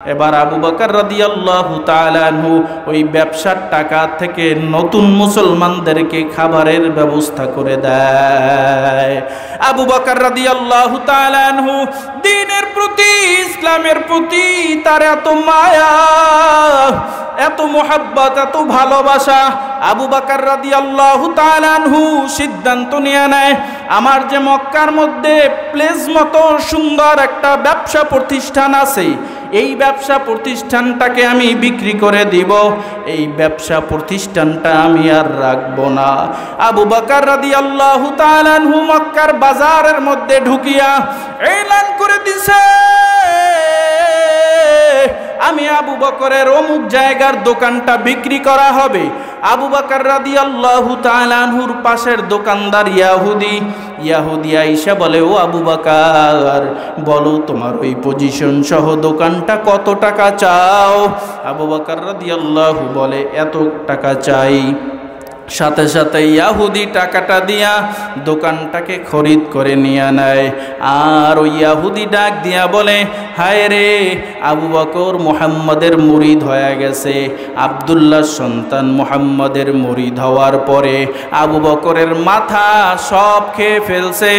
এবার আবু বকর রাদিয়াল্লাহু তাআলা আনহু ওই ব্যবসার টাকা থেকে নতুন মুসলমানদেরকে খাবারের ব্যবস্থা করে দেয়। আবু বকর রাদিয়াল্লাহু তাআলা আনহু দ্বীনের প্রতি, ইসলামের প্রতি তার এত মায়া, এত মোহাব্বত, এত ভালোবাসা। আবু বকর রাদিয়াল্লাহু তাআলা আনহু সিদ্ধান্ত নিয়ে নেয়, আমার যে মক্কার মধ্যে প্লেস মতো সুন্দর একটা ব্যবসা প্রতিষ্ঠান আছে, এই ব্যবসা প্রতিষ্ঠানটাকে আমি বিক্রি করে দিব, এই ব্যবসা প্রতিষ্ঠানটা আমি আর রাখবো না। আবু বকর রাদিয়াল্লাহু তাআলা আনহু মক্কার বাজারের মধ্যে ঢুকিয়া এলান করে দিছে, আমি আবু বকরের অমুক জায়গার দোকানটা বিক্রি করা হবে। আবু বকর রাদিয়াল্লাহু তাআলা আনহুর পাশের দোকানদার ইয়াহুদি আইসা বলে, ও আবু বকর, বলো তোমার ওই পজিশন সহ দোকানটা কত টাকা চাও? আবু বকর রাদিয়াল্লাহু বলে, এত টাকা চাই। সাথে সাথে ইয়াহুদি টাকাটা দিয়া দোকানটাকে খরিদ করে নিয়ে নেয়। আর ওই ইয়াহুদি ডাক দিয়া বলে, হায় রে, আবু বকর মুহাম্মদের মুরিদ হয়ে গেছে। আব্দুল্লাহ সন্তান মুহাম্মদের মুরিদ হওয়ার পরে আবু বকরের মাথা সব খেয়ে ফেলছে।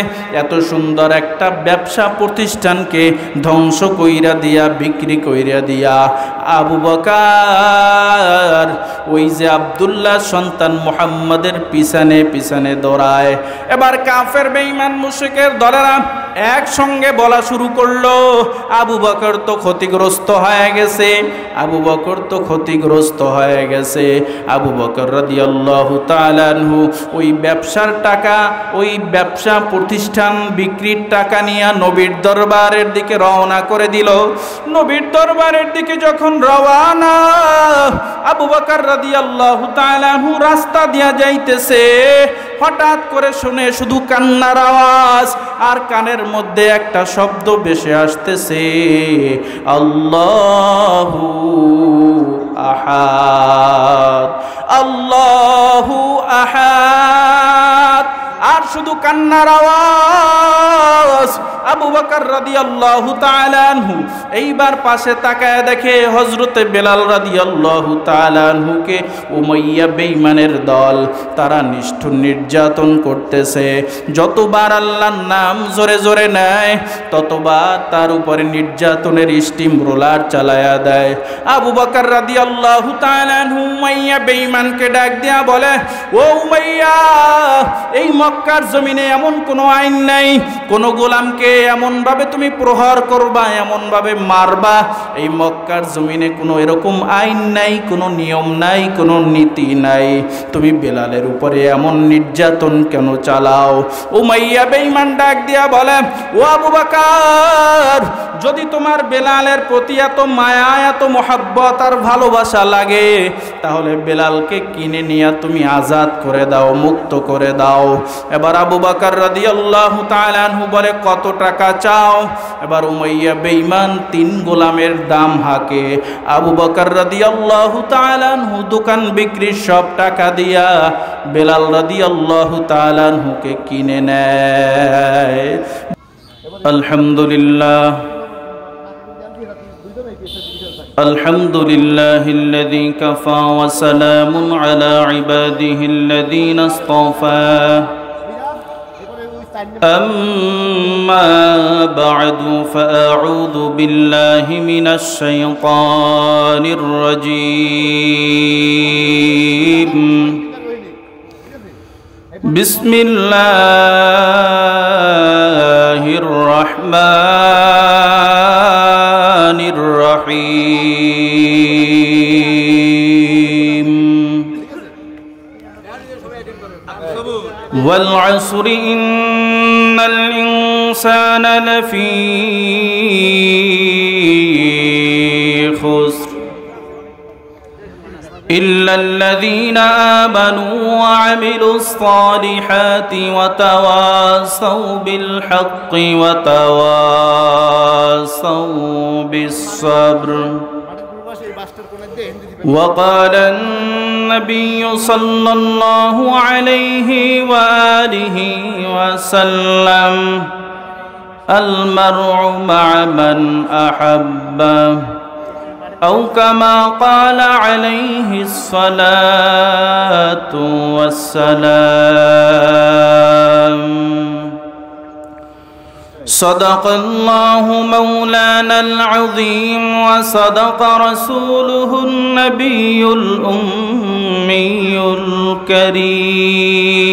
এত সুন্দর একটা ব্যবসা প্রতিষ্ঠানকে ধ্বংস কইরা দিয়া, বিক্রি কইরা দিয়া আবু বকর ওই যে আব্দুল্লাহ সন্তান মুহাম্মদের পিছনে পিছনে দৌড়ায়। এবার কাফের বেঈমান মুশরিকের দলেরা একসঙ্গে বলা শুরু করলো, আবু বকর তো ক্ষতিগ্রস্ত হয়ে গেছে, আবু বকর তো ক্ষতিগ্রস্ত হয়ে গেছে। আবু বকর রাদিয়াল্লাহু তাআলা আনহু ওই ব্যবসার টাকা, ওই ব্যবসা প্রতিষ্ঠান বিক্রির টাকা নিয়ে নবীর দরবারের দিকে রওনা করে দিল। নবীর দরবারের দিকে যখন রওনা, আবু বকর রাদিয়াল্লাহু তাআলা আনহু রাস্তা দিয়া যাইতেছে, হঠাৎ করে শুনে শুধু কান্নার আওয়াজ, আর কানের মধ্যে একটা শব্দ ভেসে আসতেছে, আল্লাহু আহাদ, আল্লাহু আহাদ। আর শুধু কান্নার আওয়াজ। আবু বকর রাদিয়াল্লাহু তাআলা আনহু এইবার পাশে তাকায় দেখে হযরতে বেলাল রাদিয়াল্লাহু তাআলা আনহুকে উমাইয়া বেঈমানের দল তারা নিষ্ঠুর নির্যাতন করতেছে। যতবার আল্লাহর নাম জোরে জোরে নেয়, ততবার তার উপরে নির্যাতনের স্টিম রোলার চালায়া দেয়। আবু বকর রাদিয়াল্লাহু তাআলা আনহু উমাইয়া বেঈমানকে ডাক দিয়া বলে, ও উমাইয়া, এই মক্কার জমিনে এমন কোনো আইন নাই, কোন গোলামকে এমন ভাবে তুমি প্রহার করবা, এমন ভাবে মারবা, এই মক্কার জমিনে কোনো এরকম আইন নাই, কোনো নিয়ম নাই, কোনো নীতি নাই। তুমি বেলালের উপরে এমন নির্যাতন কেন চালাও? উমাইয়া বেঈমান ডাক দিয়া বলে, ও আবু বকর, যদি তোমার বেলালের প্রতি এত মায়া, এত মোহাব্বত আর ভালোবাসা লাগে, তাহলে বেলালকে কিনে নিয়ে তুমি আজাদ করে দাও, মুক্ত করে দাও। এবার আবু বকর রাদিয়াল্লাহু তাআলা আনহু বলে, কত টাকা চাও? এবার উমাইয়া বেঈমান 3 গোলামের দাম হাঁকে। আবু বকর রাদিয়াল্লাহু তাআলা আনহু দোকান বিক্রির সব টাকা দিয়া বেলাল রাদিয়াল্লাহু তাআলা আনহুকে কিনে নেয়। আলহামদুলিল্লাহ, আলহামদুলিল্লাহিল্লাযী কাফা ওয়া সালামুন আলা ইবাদিহিল্লাযীনা ইসতাফা। أما بعد فأعوذ بالله من الشيطان الرجيم. بسم الله الرحمن الرحيم. والعصر إن الإنسان لفي خسر إلا الذين آمنوا وعملوا الصالحات وتواصوا بالحق وتواصوا بالصبر. وقال النبي صلى الله عليه وآله وسلم المرء مع من أحبه أو كما قال عليه الصلاة والسلام صدق الله مولانا العظيم وصدق رسوله النبي الأمي الكريم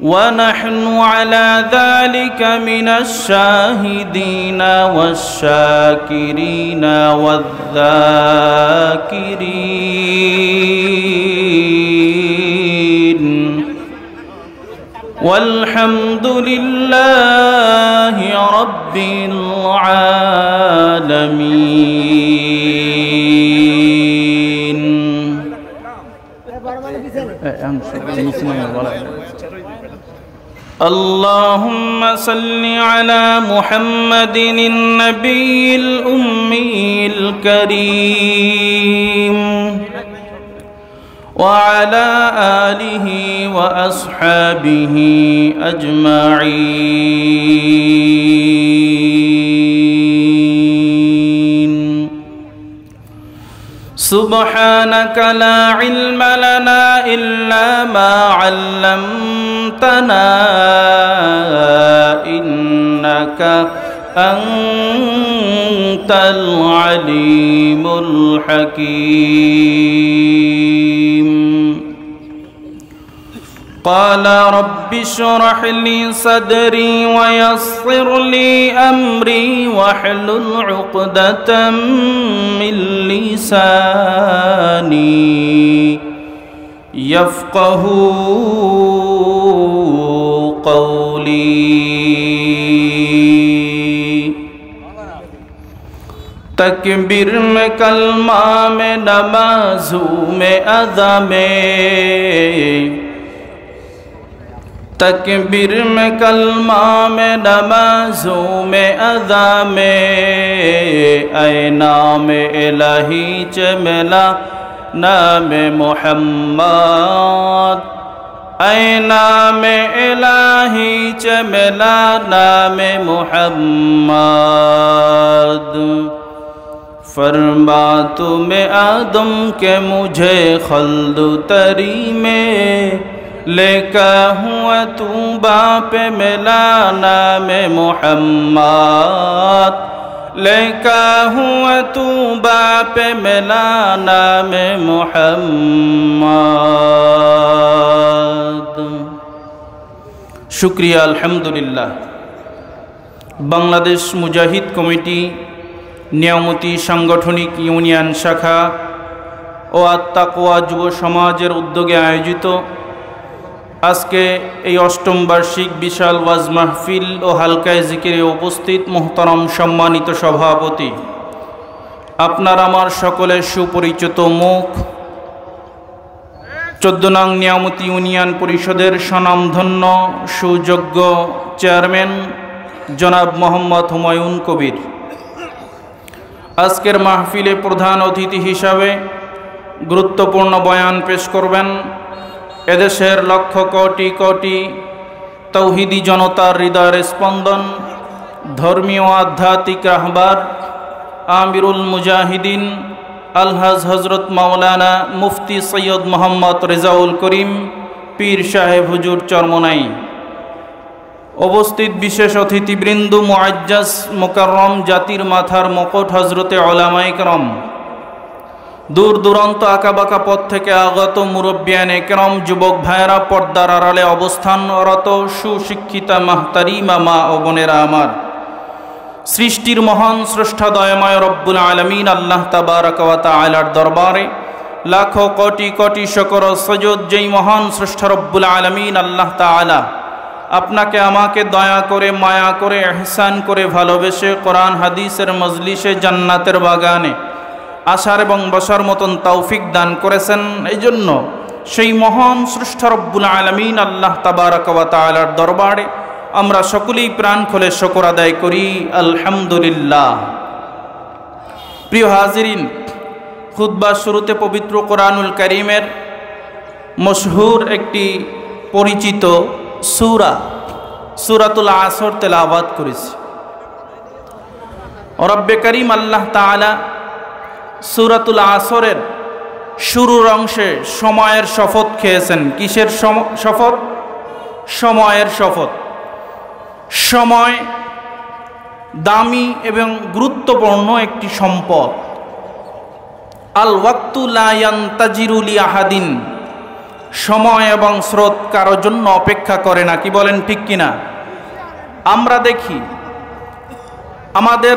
ونحن على ذلك من الشاهدين والشاكرين والذاكرين والحمد لله رب العالمين. اللهم صل على محمد النبي الأمي الكريم وعلى آله وأصحابه أجمعين. سبحانك لا علم لنا إلا ما علمتنا إنك أنت العليم الحكيم. قال رب اشرح لي صدري ويسر لي أمري واحلل عقدة من لساني يفقه قولي. تکبیر میں کلمہ میں نمازوں میں اذا میں تکبیر میں کلمہ میں نمازوں میں اذا میں اے نام الہی چملا نام محمد اے نام الہی چملا نام محمد. فرما تم آدم کے مجھے خلد تری میں لے کر ہوا تو باپ ملا نام محمد لے کر ہوا تو باپ ملا نام محمد. শুকরিয়া আলহামদুলিল্লাহ. বাংলাদেশ মুজাহিদ কমিটি নিয়ামতি সাংগঠনিক ইউনিয়ন শাখা ও আত-তাকওয়া যুব সমাজের উদ্যোগে আয়োজিত আজকে এই অষ্টম বার্ষিক বিশাল ওয়াজ মাহফিল ও হালকায় জিকিরে উপস্থিত মুহতারাম সম্মানিত সভাপতি, আপনার আমার সকলের সুপরিচিত মুখ 14 নং নিয়ামতি ইউনিয়ন পরিষদের স্বনামধন্য সুযোগ্য চেয়ারম্যান জনাব মোহাম্মদ হুমায়ুন কবির, আজকের মাহফিলে প্রধান অতিথি হিসাবে গুরুত্বপূর্ণ বয়ান পেশ করবেন এদেশের লক্ষ কোটি কোটি তৌহিদি জনতার হৃদয়ের স্পন্দন, ধর্মীয় আধ্যাত্মিক রাহবার আমিরুল মুজাহিদিন আলহাজ হজরত মাওলানা মুফতি সৈয়দ মোহাম্মদ রেজাউল করিম পীর সাহেব হুজুর চরমনাই। উপস্থিত বিশেষ অতিথিবৃন্দ, মুআজ্জাজ মুকাররম জাতির মাথার মুকুট হজরতে উলামায়ে কেরাম, দূর দূরান্ত আঁকাবাঁকা পথ থেকে আগত মুরব্বিয়ানে কেরাম, যুবক ভাইয়েরা, পর্দার আড়ালে অবস্থানরত সুশিক্ষিতা মাহতারিমা মা ও বোনেরা আমার, সৃষ্টির মহান স্রষ্টা দয়াময় রব্বুল আলামিন আল্লাহ তাবারাক ওয়া তাআলার দরবারে লাখো কোটি কোটি শুকর ও সুজুদ যেই মহান স্রষ্টা রব্বুল আলামিন আল্লাহ তাআলা আপনাকে আমাকে দয়া করে, মায়া করে, ইহসান করে, ভালোবেসে কোরআন হাদিসের মজলিসে জান্নাতের বাগানে আসার এবং বসার মতন তৌফিক দান করেছেন। এই জন্য সেই মহান স্রষ্টা রব্বুল আলামিন আল্লাহ তাবারাক ওয়া তাআলার দরবারে আমরা সকলেই প্রাণ খুলে শুকর আদায় করি আলহামদুলিল্লাহ। প্রিয় হাজিরিন, খুতবা শুরুতে পবিত্র কোরআনুল কারীমের মশহুর একটি পরিচিত সূরা সূরাতুল আসর তেলাওয়াত করেছি। রব্বে করিম আল্লাহ তাআলা সূরাতুল আসরের শুরুর অংশে সময়ের শপথ খেয়েছেন। কিসের শপথ? সময়ের শপথ। সময় দামি এবং গুরুত্বপূর্ণ একটি সম্পদ। আল ওয়াক্তু লা ইয়ান্তাজিরু লি আহাদিন, সময় এবং স্রোত কারোর জন্য অপেক্ষা করে না। কি বলেন ঠিক কিনা? আমরা দেখি আমাদের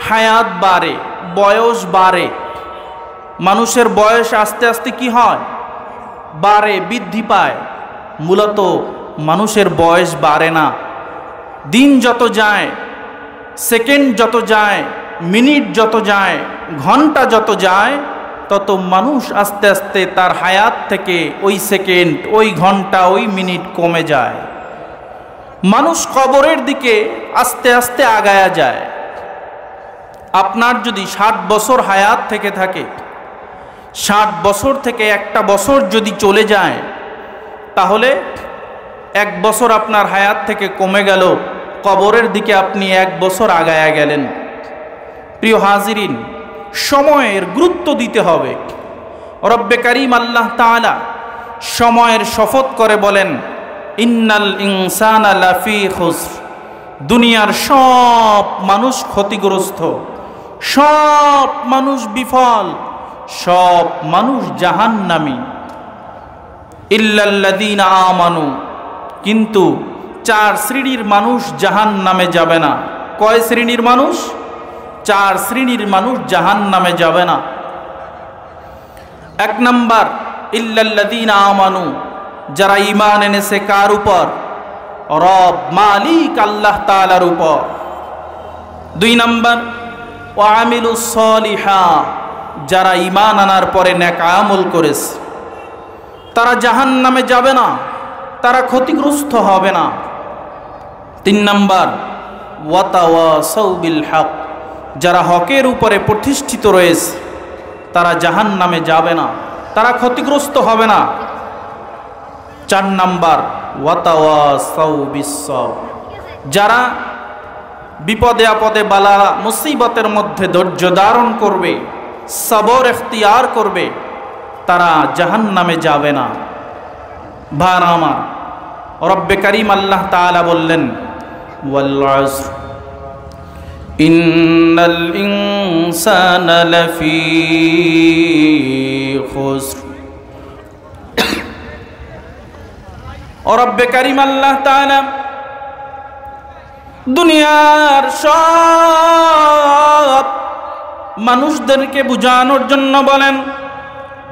হায়াত বাড়ে, বয়স বাড়ে, মানুষের বয়স আস্তে আস্তে কি হয়? বাড়ে, বৃদ্ধি পায়। মূলত মানুষের বয়স বাড়ে না। দিন যত যায়, সেকেন্ড যত যায়, মিনিট যত যায়, ঘন্টা যত যায়, তত মানুষ আস্তে আস্তে তার হায়াত থেকে ওই সেকেন্ড, ওই ঘন্টা, ওই মিনিট কমে যায়। মানুষ কবরের দিকে আস্তে আস্তে আগায়া যায়। আপনার যদি 60 বছর হায়াত থেকে থাকে, 60 বছর থেকে একটা বছর যদি চলে যায়, তাহলে 1 বছর আপনার হায়াত থেকে কমে গেল, কবরের দিকে আপনি 1 বছর আগায়া গেলেন। প্রিয় হাজিরিন, সময়ের গুরুত্ব দিতে হবে। রব্বে করিম আল্লাহ তাআলা সময়ের শপথ করে বলেন, ইন্নাল ইনসানা লাফি খুসর, দুনিয়ার সব মানুষ ক্ষতিগ্রস্ত, সব মানুষ বিফল, সব মানুষ জাহান্নামী। ইল্লাল্লাযীনা আমানু, কিন্তু 4 শ্রেণীর মানুষ জাহান্নামে যাবে না। কয় শ্রেণীর মানুষ? 4 শ্রেণীর মানুষ জাহান্নামে যাবে না। 1 নাম্বার, ইল্লাল্লাযীনা আমানু, যারা ঈমান এনেছে কার উপর? রব মালিক আল্লাহ তাআলার উপর। 2 নাম্বার, ওয়া আমিলুস সলিহাত, যারা ঈমান আনার পরে নেক আমল করেছে, তারা জাহান্নামে যাবে না, তারা ক্ষতিগ্রস্ত হবে না। 3 নাম্বার, ওয়া তাওয়াসাউ বিল হক, যারা হকের উপরে প্রতিষ্ঠিত রয়েছে, তারা জাহান্নামে যাবে না, তারা ক্ষতিগ্রস্ত হবে না। 4 নাম্বার, ওয়া তাওয়াসাউ বিস সবর, যারা বিপদে আপদে বালা মুসিবতের মধ্যে ধৈর্য ধারণ করবে, সবর ইখতিয়ার করবে, তারা জাহান্নামে যাবে না। ভাইরা আমার, রব্বে করিম আল্লাহ তাআলা বললেন, ওয়াল আসর ইন্নাল ইনসানা লাফি খুসর। রব্বে করিম আল্লাহ তাআলা দুনিয়ার সব মানুষদেরকে বুঝানোর জন্য বলেন,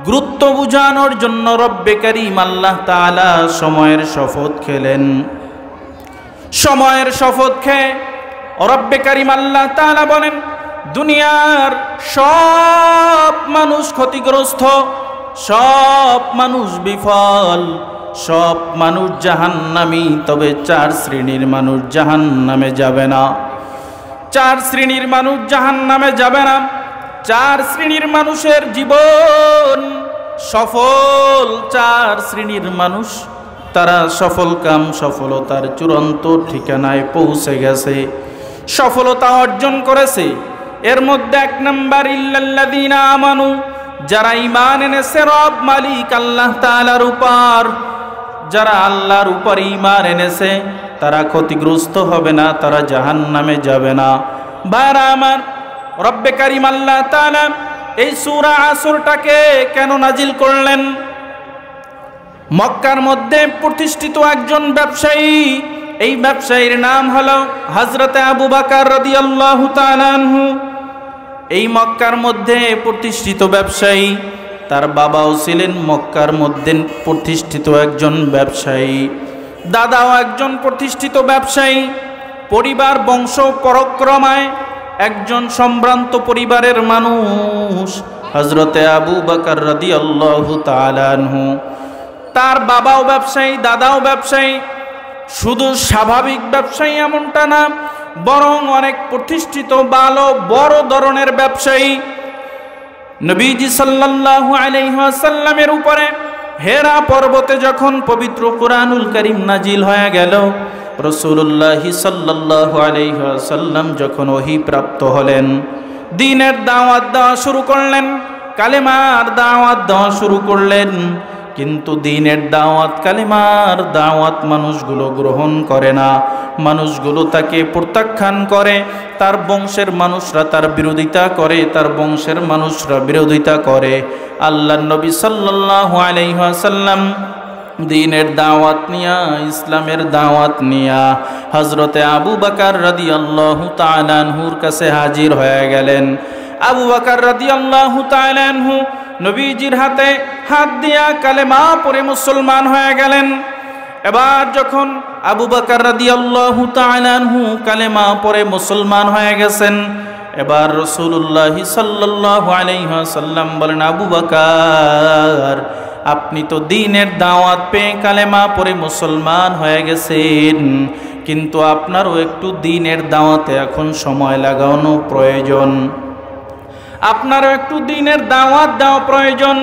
গুরুত্ব বুঝানোর জন্য রব্বে করিম আল্লাহ তাআলা সময়ের শপথ খেলেন। সময়ের শপথ খেয়ে রব্বে করিম আল্লাহ তাআলা বলেন, দুনিয়ার সব মানুষ ক্ষতিগ্রস্ত, সব মানুষ বিফল, সব মানুষ জাহান্নামী, তবে 4 শ্রেণীর মানুষ জাহান্নামে যাবে না। 4 শ্রেণীর মানুষ জাহান্নামে যাবে না। 4 শ্রেণীর মানুষের জীবন সফল। 4 শ্রেণীর মানুষ, তারা সফল কাম, সফলতার চূড়ান্ত ঠিকানায় পৌঁছে গেছে, সফলতা অর্জন করেছে। এর মধ্যে 1 নাম্বার, ইল্লাল্লাযীনা আমানু, যারা ঈমান এনেছে রব মালিক আল্লাহ তাআলার উপর, যারা আল্লাহর উপর ঈমান এনেছে, তারা ক্ষতিগ্রস্ত হবে না, তারা জাহান্নামে যাবে না। ভাইরা আমার, রব্বে করিম আল্লাহ তাআলা এই সূরা আসরটাকে কেন নাজিল করলেন? মক্কার মধ্যে প্রতিষ্ঠিত একজন ব্যবসায়ী, এই ব্যবসায়ীর নাম হলো হযরতে আবু বকর রাদিয়াল্লাহু তাআলা আনহু। এই মক্কার মধ্যে প্রতিষ্ঠিত ব্যবসায়ী, তার বাবাও ছিলেন মক্কার মধ্যে প্রতিষ্ঠিত একজন ব্যবসায়ী, দাদাও একজন প্রতিষ্ঠিত ব্যবসায়ী। পরিবার বংশ পরক্রমায় একজন সম্ভ্রান্ত পরিবারের মানুষ হযরতে আবু বকর রাদিয়াল্লাহু তাআলা আনহু। তার বাবাও ব্যবসায়ী, দাদাও ব্যবসায়ী। শুধু স্বাভাবিক ব্যবসায়ী এমনটা না, বরং অনেক প্রতিষ্ঠিত ভালো বড় ধরনের ব্যবসায়ী। নবীজি সাল্লাল্লাহু আলাইহি ওয়াসাল্লামের উপরে হেরা পর্বতে যখন পবিত্র কুরআনুল কারীম নাজিল হয়ে গেল, রাসূলুল্লাহ সাল্লাল্লাহু আলাইহি ওয়াসাল্লাম যখন ওহী প্রাপ্ত হলেন, দ্বীনের দাওয়াত দেওয়া শুরু করলেন, কালেমার দাওয়াত দেওয়া শুরু করলেন। কিন্তু দ্বীনের দাওয়াত, কালেমার দাওয়াত মানুষগুলো গ্রহণ করে না, মানুষগুলো তাকে প্রত্যাখ্যান করে, তার বংশের মানুষরা তার বিরোধিতা করে, তার বংশের মানুষরা বিরোধিতা করে। আল্লাহর নবী সাল্লাল্লাহু আলাইহি ওয়াসাল্লাম দ্বীনের দাওয়াত নিয়া, ইসলামের দাওয়াত নিয়া হযরতে আবু বকর রাদিয়াল্লাহু তাআলা আনহুর কাছে হাজির হয়ে গেলেন। আবু বকর রাদিয়াল্লাহু তাআলা আনহু নবীজির হাতে হাত দিয়া কালেমা পড়ে মুসলমান হয়ে গেলেন। এবার যখন আবু বকর রাদিয়াল্লাহু তাআলা আনহু কালেমা পড়ে মুসলমান হয়ে গেছেন, এবার রাসূলুল্লাহ সাল্লাল্লাহু আলাইহি ওয়াসাল্লাম বলেন, আবু বকর, আপনি তো দ্বীনের দাওয়াত পেয়ে কালেমা পড়ে মুসলমান হয়ে গেছেন, কিন্তু আপনারও একটু দ্বীনের দাওয়াতে এখন সময় লাগানো প্রয়োজন, আপনারও একটু দ্বীনের দাওয়াত দেওয়া প্রয়োজন,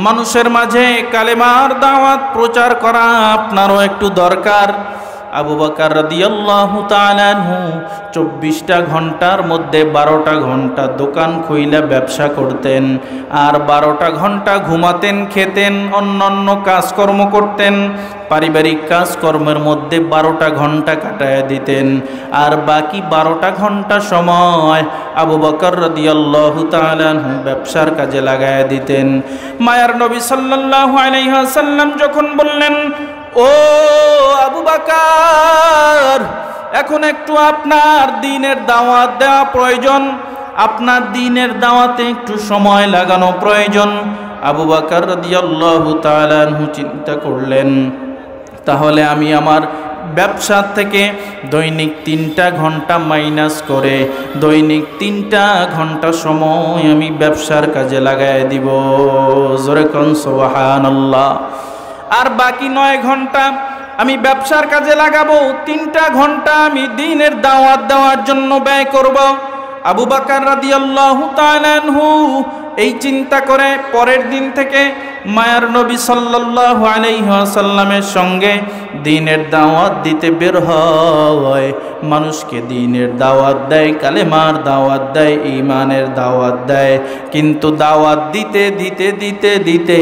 মানুষের মাঝে কালেমার দাওয়াত প্রচার করা আপনারও একটু দরকার। আবু বকর রাদিয়াল্লাহু তাআলা আনহু 24টা ঘন্টার মধ্যে 12টা ঘন্টা দোকান খুইলা ব্যবসা করতেন, আর 12টা ঘন্টা ঘুমাতেন, খেতেন, অন্যান্য কাজকর্ম করতেন, পারিবারিক কাজকর্মের মধ্যে 12টা ঘন্টা কাটায় দিতেন, আর বাকি 12টা ঘন্টা সময় আবু বকর রাদিয়াল্লাহু তাআলা আনহু ব্যবসার কাজে লাগায় দিতেন। মায়ার নবী সাল্লাল্লাহু আলাইহি ওয়াসাল্লাম যখন বললেন, ও আবু বকর, এখন একটু আপনার দ্বীনের দাওয়াত দেওয়া প্রয়োজন, আপনার দ্বীনের দাওয়াতে একটু সময় লাগানো প্রয়োজন। আবু বকর রাদিয়াল্লাহু তাআলা আনহু চিন্তা করলেন, তাহলে আমি আমার ব্যবসা থেকে দৈনিক 3টা ঘন্টা মাইনাস করে দৈনিক 3টা ঘন্টা সময় আমি ব্যবসার কাজে লাগায় দিব। জোরে কোন সুবহানাল্লাহ। আর বাকি 9 ঘন্টা আমি ব্যবসার কাজে লাগাবো, 3টা ঘন্টা আমি দ্বীনের দাওয়াত দেওয়ার জন্য ব্যয় করব। আবু বকর রাদিয়াল্লাহু তাআলা আনহু এই চিন্তা করে পরের দিন থেকে মায়ার নবী সাল্লাল্লাহু আলাইহি ওয়াসাল্লামের সঙ্গে দ্বীনের দাওয়াত দিতে বের হয়, মানুষকে দ্বীনের দাওয়াত দেয়, কালেমার দাওয়াত দেয়, ঈমানের দাওয়াত দেয়। কিন্তু দাওয়াত দিতে দিতে দিতে দিতে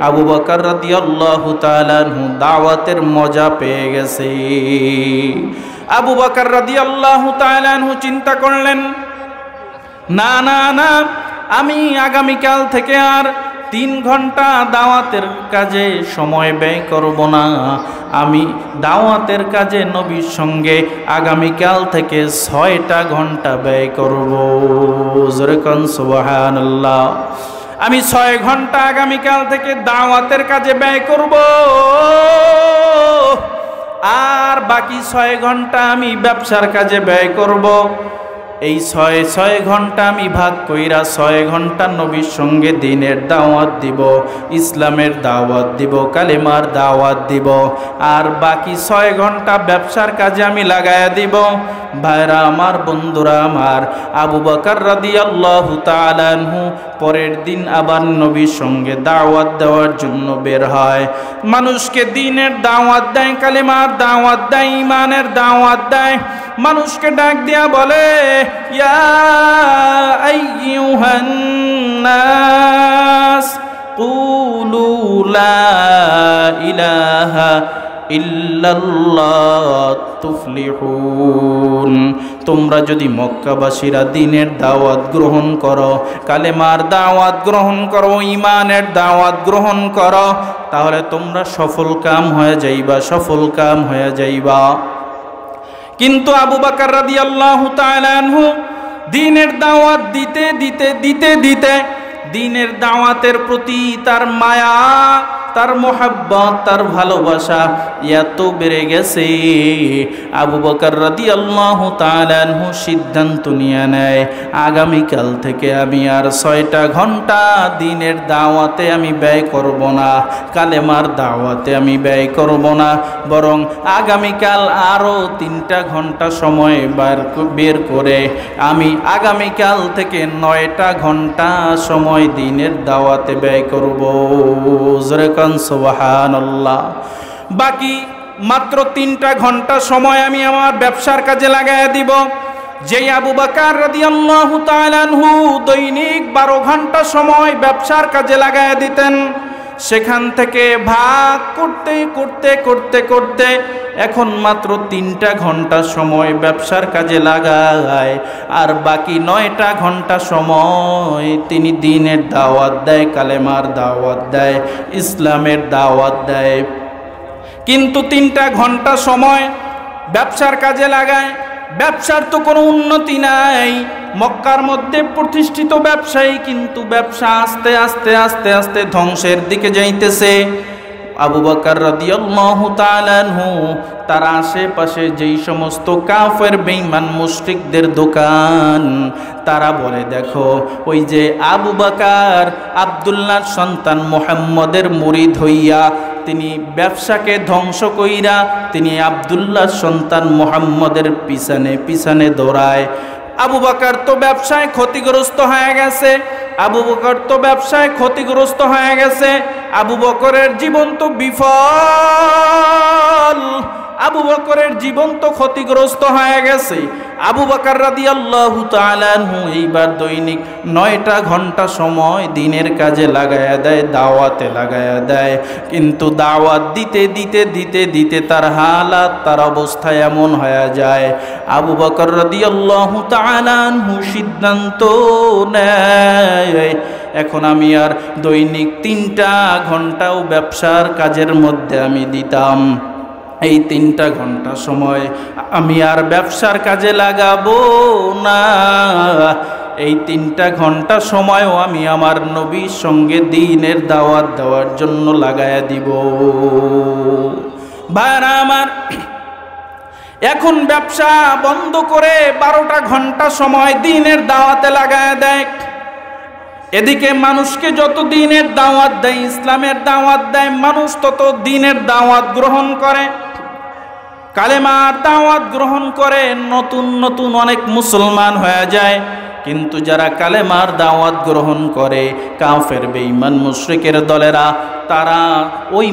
আবু বকর রাদিয়াল্লাহু তাআলা আনহু দাওয়াতের মজা পেয়ে গেছে। আবু বকর রাদিয়াল্লাহু তাআলা আনহু চিন্তা করলেন, না না না, আমি আগামীকাল থেকে আর 3 ঘন্টা দাওয়াতের কাজে সময় ব্যয় করব না, আমি দাওয়াতের কাজে নবীর সঙ্গে আগামীকাল থেকে 6টা ঘন্টা ব্যয় করব। জোরে কোন সুবহানাল্লাহ। আমি 6 ঘন্টা আগামীকাল থেকে দাওয়াতের কাজে ব্যয় করব, আর বাকি 6 ঘন্টা আমি ব্যবসার কাজে ব্যয় করব। এই 6 ঘন্টা আমি ভাগ কইরা 6 ঘন্টা নবীর সঙ্গে দ্বীনের দাওয়াত দিব, ইসলামের দাওয়াত দিব, কালেমার দাওয়াত দিব, আর বাকি 6 ঘন্টা ব্যবসার কাজে আমি লাগায়া দিব। ভাইরা আমার, বন্ধুরা আমার, আবু বকর রাদিয়াল্লাহু তাআলা আনহু পরের দিন আবার নবীর সঙ্গে দাওয়াত দেওয়ার জন্য বের হয়। মানুষকে দ্বীনের দাওয়াত দেয়, কালেমার দাওয়াত দেয়, ঈমানের দাওয়াত দেয়। মানুষকে ডাক দিয়া বলে, ইয়া আইয়ুহান নাস কুলু লা ইলাহা ইল্লাল্লাহ তুফলিহুন। তোমরা যদি মক্কাবাসীরা দ্বীনের দাওয়াত গ্রহণ করো, কালেমার দাওয়াত গ্রহণ করো, ঈমানের দাওয়াত গ্রহণ করো, তাহলে তোমরা সফল কাম হয়ে যাইবা, সফল কাম হয়ে যাইবা। কিন্তু আবু বকর রাদিয়াল্লাহু তাআলা আনহু দ্বীনের দাওয়াত দিতে দিতে দিতে দিতে দ্বীনের দাওয়াতের প্রতি তার মায়া, তার মোহাব্বত, তার ভালোবাসা এত বেড়ে গেছে, আবু বকর রাদিয়াল্লাহু তাআলা আনহু সিদ্ধান্ত নিয়ে নেয়, আগামীকাল থেকে আমি আর 6টা ঘন্টা দ্বীনের দাওয়াতে আমি ব্যয় করব না, কালেমার দাওয়াতে আমি ব্যয় করব না, বরং আগামীকাল আরও 3টা ঘন্টা সময় বের করে আমি আগামীকাল থেকে 9টা ঘন্টা সময় দ্বীনের দাওয়াতে ব্যয় করব। জোরে কোন সুবহানাল্লাহ। বাকি মাত্র 3টা ঘন্টা সময় আমি আমার ব্যবসার কাজে লাগাইয়া দিব। যেই আবু বকর রাদিয়াল্লাহু তাআলা আনহু দৈনিক 12 ঘন্টা সময় ব্যবসার কাজে লাগাইয়া দিতেন, সেখান থেকে ভাগ করতে করতে করতে করতে এখন মাত্র 3টা ঘন্টা সময় ব্যবসার কাজে লাগায়, আর বাকি 9টা ঘন্টা সময় তিনি দ্বীনের দাওয়াত দেয়, কালেমার দাওয়াত দেয়, ইসলামের দাওয়াত দেয়। কিন্তু 3টা ঘন্টা সময় ব্যবসার কাজে লাগায়। ব্যবসার তো কোনো উন্নতি নাই। মক্কার মধ্যে প্রতিষ্ঠিত ব্যবসায়ী, কিন্তু ব্যবসা আস্তে আস্তে আস্তে আস্তে ধ্বংসের দিকে যাইতেছে। আবু বকর রাদিয়াল্লাহু তাআলা আনহু তার আশেপাশে যেই সমস্ত কাফের বেঈমান মুশরিকদের দোকান, তারা বলে দেখো ওই যে আবু বকর আব্দুল্লাহর সন্তান মুহাম্মদের মুরিদ হইয়া তিনি ব্যবসাকে ধ্বংস কইরা তিনি আব্দুল্লাহর সন্তান মুহাম্মদের পিছনে পিছনে দৌড়ায়। আবু বকর তো ব্যবসায় ক্ষতিগ্রস্ত হয়ে গেছে, আবু বকর তো ব্যবসায় ক্ষতিগ্রস্ত হয়ে গেছে। আবু বকরের জীবন তো বিফল, আবু বকরের জীবন তো ক্ষতিগ্রস্ত হয়ে গেছে। আবু বকর রাদিয়াল্লাহু তাআলা আনহু এইবার দৈনিক 9টা ঘন্টা সময় দ্বীনের কাজে লাগায়া দেয়, দাওয়াতে লাগায়া দেয়। কিন্তু দাওয়াত দিতে দিতে দিতে দিতে তার হালাত, তার অবস্থা এমন হয়ে যায়, আবু বকর রাদিয়াল্লাহু তাআলা আনহু সিদ্ধান্ত নেয় এখন আমি আর দৈনিক 3টা ঘন্টাও ব্যবসার কাজের মধ্যে আমি দিতাম, এই 3টা ঘন্টা সময় আমি আর ব্যবসার কাজে লাগাবো না। এই 3টা ঘন্টা সময়ও আমি আমার নবীর সঙ্গে দ্বীনের দাওয়াত দেওয়ার জন্য লাগায়া দিব। ভাইরা আমার, এখন ব্যবসা বন্ধ করে 12টা ঘন্টা সময় দ্বীনের দাওয়াতে লাগায়া দেয়। এদিকে মানুষকে যত দ্বীনের দাওয়াত দেয়, ইসলামের দাওয়াত দেয়, মানুষ তত দ্বীনের দাওয়াত গ্রহণ করে, কালেমার দাওয়াত গ্রহণ করে, নতুন নতুন অনেক মুসলমান হয়ে যায়। কিন্তু যারা কালেমার দাওয়াত গ্রহণ করে, কাফের বেঈমান মুশরিকের দলেরা, তারা ওই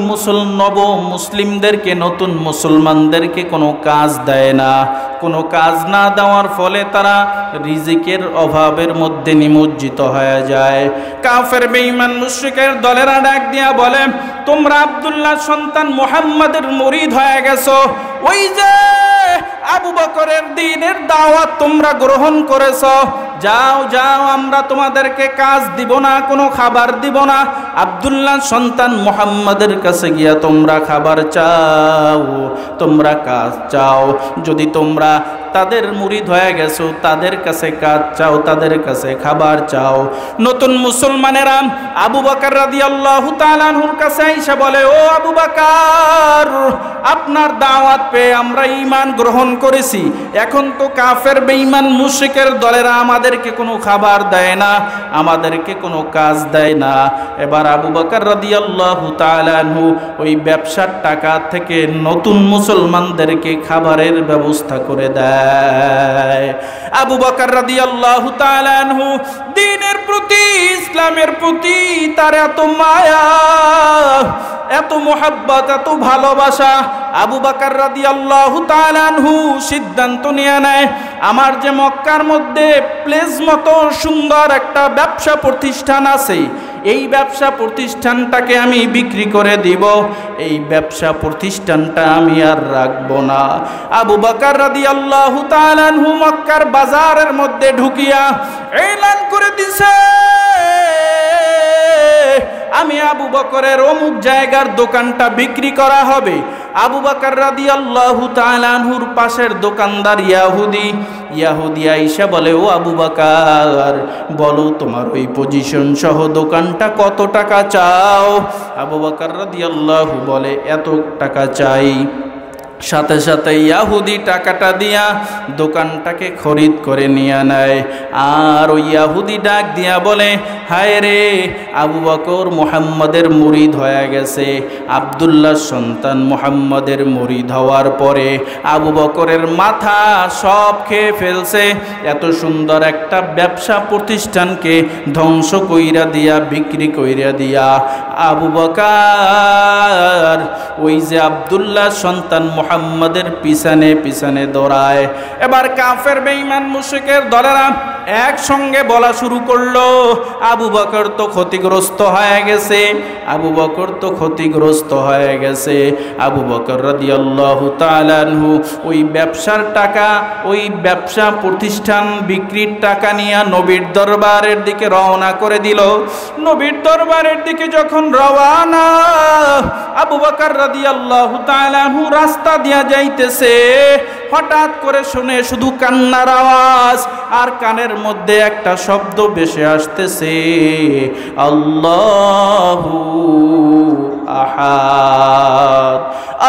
নব মুসলিমদেরকে, নতুন মুসলমানদেরকে কোনো কাজ দেয় না। কোনো কাজ না দেওয়ার ফলে তারা রিজিকের অভাবের মধ্যে নিমজ্জিত হয়ে যায়। কাফের বেঈমান মুশরিকের দলেরা ডাক দিয়া বলে, তোমরা আব্দুল্লাহর সন্তান মুহাম্মাদের মুরিদ হয়ে গেছো, ওই যে আবু বকরের দ্বীনের দাওয়াত তোমরা গ্রহণ করেছো, যাও যাও, আমরা তোমাদেরকে কাজ দিব না, কোনো খাবার দিব না। আব্দুল্লাহর সন্তান মুহাম্মাদের কাছে গিয়া তোমরা খাবার চাও, তোমরা কাজ চাও। যদি তোমরা তাদের মুরিদ হয়ে গেছো, তাদের কাছে কাজ চাও, তাদের কাছে খাবার চাও। নতুন মুসলমানেরা আবু বকর রাদিয়াল্লাহু তাআলা আনহুর কাছে আইসা বলে, ও আবু বকর, আপনার দাওয়াত পেয়ে আমরা ঈমান গ্রহণ করেছি, এখন তো কাফের বেঈমান মুশরিকের দলেরা আমাদেরকে কোনো খাবার দেয় না, আমাদেরকে কোনো কাজ দেয় না। এবার আবু বকর রাদিয়াল্লাহু তাআলা আনহু ওই ব্যবসার টাকা থেকে নতুন মুসলমানদেরকে খাবারের ব্যবস্থা করে দেয়। আবু বকর রাদিয়াল্লাহু তাআলা আনহু দ্বীনের প্রতি, ইসলামের প্রতি তার এত মায়া, এত মোহাব্বত, এত ভালোবাসা। আবু বকর রাদিয়াল্লাহু তাআলা আনহু সিদ্ধান্ত নিয়ে নেয়, আমার যে মক্কার মধ্যে প্লেস মতো সুন্দর একটা ব্যবসা প্রতিষ্ঠান আছে, এই ব্যবসা প্রতিষ্ঠানটাকে আমি বিক্রি করে দিব, এই ব্যবসা প্রতিষ্ঠানটা আমি আর রাখবো না। আবু বকর রাদিয়াল্লাহু তাআলা আনহু মক্কার বাজারের মধ্যে ঢুকিয়া এলান করে দিছে, আমি আবু বকরের অমুক জায়গার দোকানটা বিক্রি করা হবে। আবু বকর রাদিয়াল্লাহু তাআলা আনহুর পাশের দোকানদার ইয়াহুদি আয়েশা বলে, ও আবু বকর, বলো তোমার ওই পজিশন সহ দোকানটা কত টাকা চাও? আবু বকর রাদিয়াল্লাহু বলে, এত টাকা চাই। সাথে সাথে ইয়াহুদি টাকাটা দিয়া দোকানটাকে খরিদ করে নিয়ে নেয়। আর ওই ইয়াহুদি ডাক দিয়া বলে, হায় রে, আবু বকর মুহাম্মদের মুরিদ হয়ে গেছে। আব্দুল্লাহর সন্তান মুহাম্মদের মুরিদ হওয়ার পরে আবু বকরের মাথা সব খেয়ে ফেলছে। এত সুন্দর একটা ব্যবসা প্রতিষ্ঠানকে ধ্বংস কইরা দিয়া, বিক্রি কইরা দিয়া আবু বকর ওই যে আব্দুল্লাহ সন্তান মুহাম্মদের পিছনে পিছনে দৌড়ায়। এবার কাফের বেঈমান মুশরিকের দলেরা একসঙ্গে বলা শুরু করলো, আবু বকর তো ক্ষতিগ্রস্ত হয়ে গেছে, আবু বকর তো ক্ষতিগ্রস্ত হয়ে গেছে। আবু বকর রাদিয়াল্লাহু তাআলা আনহু ওই ব্যবসার টাকা, ওই ব্যবসা প্রতিষ্ঠান বিক্রির টাকা নিয়ে নবীর দরবারের দিকে রওনা করে দিল। নবীর দরবারের দিকে যখন রওনা, আবু বকর রাদিয়াল্লাহু তাআলা আনহু রাস্তা দিয়া যাইতেছে, হঠাৎ করে শুনে শুধু কান্নার আওয়াজ, আর কানের মধ্যে একটা শব্দ ভেসে আসতেছে, আল্লাহু আহাদ,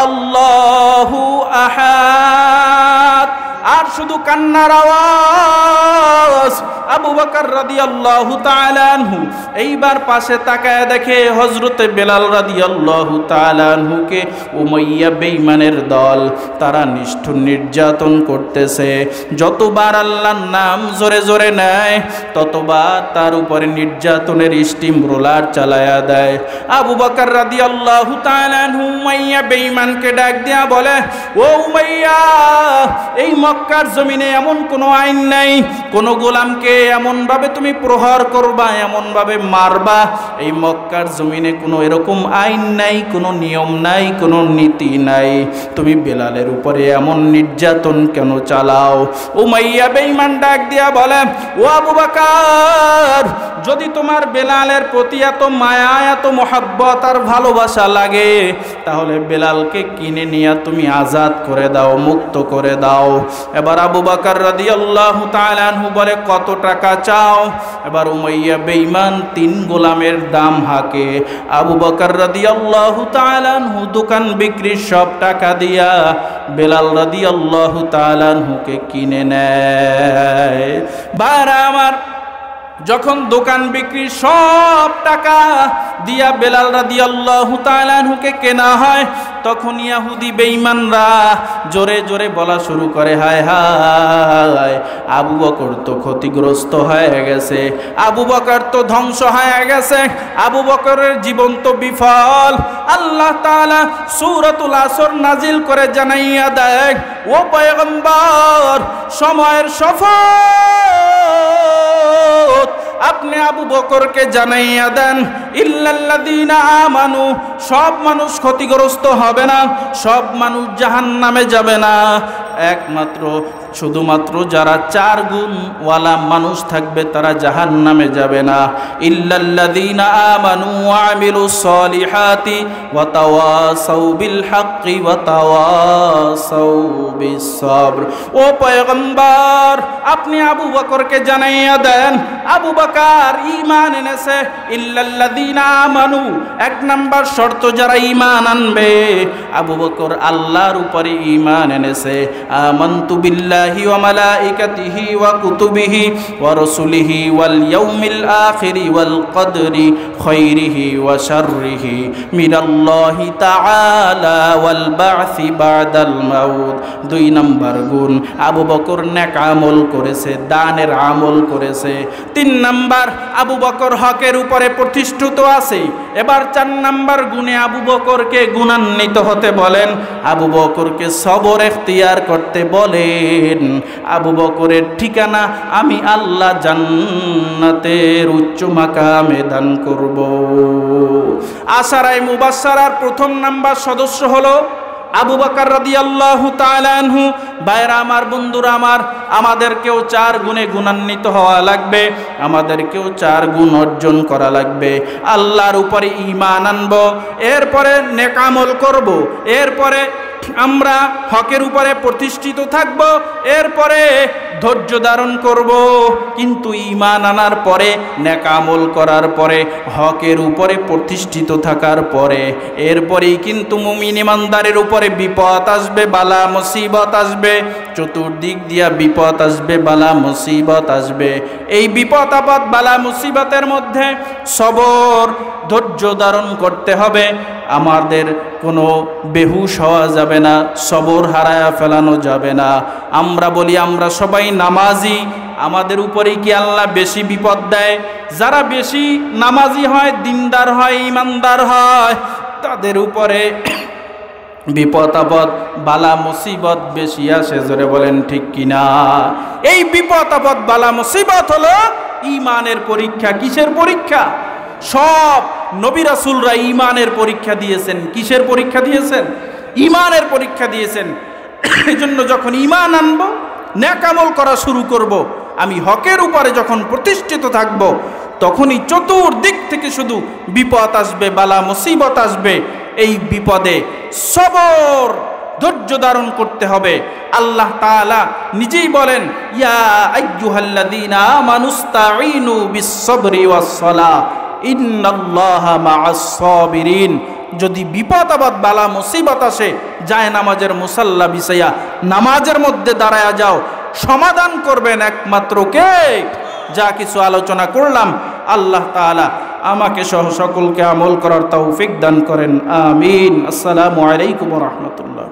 আল্লাহু আহাদ। আর শুধু কান্নার আওয়াজ। আবু বকর রাদিয়াল্লাহু তাআলা আনহু এইবার পাশে তাকায় দেখে হযরতে বেলাল রাদিয়াল্লাহু তাআলা আনহুকে উমাইয়া বেঈমানের দল তারা নিষ্ঠুর নির্যাতন করতেছে। যতবার আল্লাহর নাম জোরে জোরে নেয় ততবার তার উপরে নির্যাতনের স্টিম রোলার চালায়া দেয়। আবু বকর রাদিয়াল্লাহু তাআলা আনহু উমাইয়া বেঈমানকে ডাক দিয়া বলে, ও উমাইয়া, এই মক্কার জমিনে এমন কোনো আইন নাই, কোনো গোলামকে এমন ভাবে তুমি প্রহার করবা, এমন ভাবে মারবা। এই মক্কার জমিনে কোনো এরকম আইন নাই, কোনো নিয়ম নাই, কোনো নীতি নাই। তুমি বেলালের উপরে এমন নির্যাতন কেন চালাও? উমাইয়া বেঈমান ডাক দিয়া বলে, ও আবু বকর, যদি তোমার বেলালের প্রতি এত মায়া, এত মহব্বত আর ভালোবাসা লাগে, তাহলে বেলালকে কিনে নিয়ে তুমি আজাদ করে দাও, মুক্ত করে দাও। এবার আবু বকর রাদিয়াল্লাহু তাআলা আনহু বলে, কত টাকা চাও? এবার উমাইয়া বেঈমান 3 গোলামের দাম হাঁকে। আবু বকর রাদিয়াল্লাহু তাআলা আনহু দোকান বিক্রির সব টাকা দিয়া বেলাল রাদিয়াল্লাহু তাআলা আনহুকে কিনে নেয়। ভাইরা আমার, যখন দোকান বিক্রির সব টাকা দিয়া বেলাল রাদিয়াল্লাহু তাআলা আনহুকে কেনা হয়, তখন ইহুদি বেঈমানরা জোরে জোরে বলা শুরু করে, হায় হায়, আবু বকর তো ক্ষতিগ্রস্ত হয়ে গেছে, আবু বকর তো ধ্বংস হয়ে গেছে, আবু বকরের জীবন তো বিফল। আল্লাহ তাআলা সূরাতুল আসর নাজিল করে জানাইয়া দেয়, ও পয়গম্বর, সময়ের শপথ, আপনি আবু বকরকে জানাইয়া দেন, ইল্লাল্লাযীনা আমানু, সব মানুষ ক্ষতিগ্রস্ত হবে না, সব মানুষ জাহান্নামে যাবে না, একমাত্র শুধুমাত্র যারা 4 গুণ ওয়ালা মানুষ থাকবে তারা জাহান্নামে যাবে না। ইল্লাল্লাযীনা আমানু ওয়া আমিলুস সলিহাতি ওয়া তাওয়াসাউ বিল হাক্কি ওয়া তাওয়াসাউ বিস সবর। ও পয়গম্বর, আপনি আবু বকরকে জানাইয়া দেন, আবু বকর ঈমান এনেছে। ইল্লাল্লাযীনা আমানু, 1 নাম্বার শর্ত যারা ঈমান আনবে। আবু বকর আল্লাহর উপরে ঈমান এনেছে। আমানতু বিল্লাহি ওয়া মালাইকাতিহি ওয়া কুতুবিহি ওয়া রাসূলিহি ওয়াল ইয়াউমিল আখিরি ওয়াল কদরি খায়রিহি ওয়া শাররিহি মিনাল্লাহি তাআলা ওয়াল বা'সি বা'দাল মাউত। 2 নাম্বার গুণ, আবু বকর নেক আমল করেছে, দানের আমল করেছে। 3 নাম্বার, আবু বকর হকের উপরে প্রতিষ্ঠিত আছে। এবার 4 নাম্বার গুণে আবু বকরকে গুণান্বিত হতে বলেন, আবু বকরকে সবর এখতিয়ার করতে বলেন। আবু বকরের ঠিকানা আমি আল্লাহ জান্নাতের উচ্চ মাকামে দান করব। আশারায়ে মুবাশশারার 1 নাম্বার সদস্য হলো আবু বকর রাদিয়াল্লাহু তাআলা আনহু। ভাইরা আমার, বন্ধুরা আমার, আমাদেরকেও 4 গুণে গুণান্বিত হওয়া লাগবে, আমাদেরকেও 4 গুণ অর্জন করা লাগবে। আল্লাহর উপরে ঈমান আনবো, এরপরে নেক আমল করব, এরপরে আমরা হকের উপরে প্রতিষ্ঠিত থাকব, এরপরে ধৈর্য ধারণ করব, কিন্তু ঈমান আনার পরে, নেক আমল করার পরে, হকের উপরে প্রতিষ্ঠিত থাকার পরে এরপরেই কিন্তু মুমিন ইমানদারের উপরে বিপদ আসবে, বালা মুসিবত আসবে, চতুর্দিক দিয়া বিপদ আসবে, বালা মুসিবত আসবে। এই বিপদ আপদ বালা মুসিবতের মধ্যে সবর, ধৈর্য ধারণ করতে হবে। আমাদের কোনো বেহুশ হওয়া যাবে না, সবর হারায়া ফেলানো যাবে না। আমরা বলি আমরা সবাই নামাজি, আমাদের উপরে কি আল্লাহ বেশি বিপদ দেয়? যারা বেশি নামাজি হয়, দিনদার হয়, ইমানদার হয়, তাদের উপরে বিপদ আপদ বালা মুসিবত বেশি আসে। জোরে বলেন ঠিক কিনা? এই বিপদ আপদ বালা মুসিবত হলো ঈমানের পরীক্ষা। কিসের পরীক্ষা? সব নবী রাসূলরা ঈমানের পরীক্ষা দিয়েছেন। কিসের পরীক্ষা দিয়েছেন? ঈমানের পরীক্ষা দিয়েছেন। এই জন্য যখন ঈমান আনবো, নেক আমল করা শুরু করব, আমি হকের উপরে যখন প্রতিষ্ঠিত থাকব, তখনই চতুর্দিক থেকে শুধু বিপদ আসবে, বালা মুসিবত আসবে। এই বিপদে সবর, ধৈর্য ধারণ করতে হবে। আল্লাহ তাআলা নিজেই বলেন, ইয়া আইয়ুহাল্লাযীনা আমানুস্তাঈনু বিস-সাবরি ওয়াস-সালাহ ইন্নাল্লাহা মা'আস-সাবিরিন। যদি বিপদ আপদ বালা মুসিবত আসে, যায় নামাজের মুসাল্লা বিছাইয়া নামাজের মধ্যে দাঁড়ায়া যাও। সমাধান করবেন একমাত্র কে? যা কিছু আলোচনা করলাম, আল্লাহ তাআলা আমাকে সহ সকলকে আমল করার তৌফিক দান করেন। আমিন। আসসালামু আলাইকুম ওয়া রাহমাতুল্লাহ।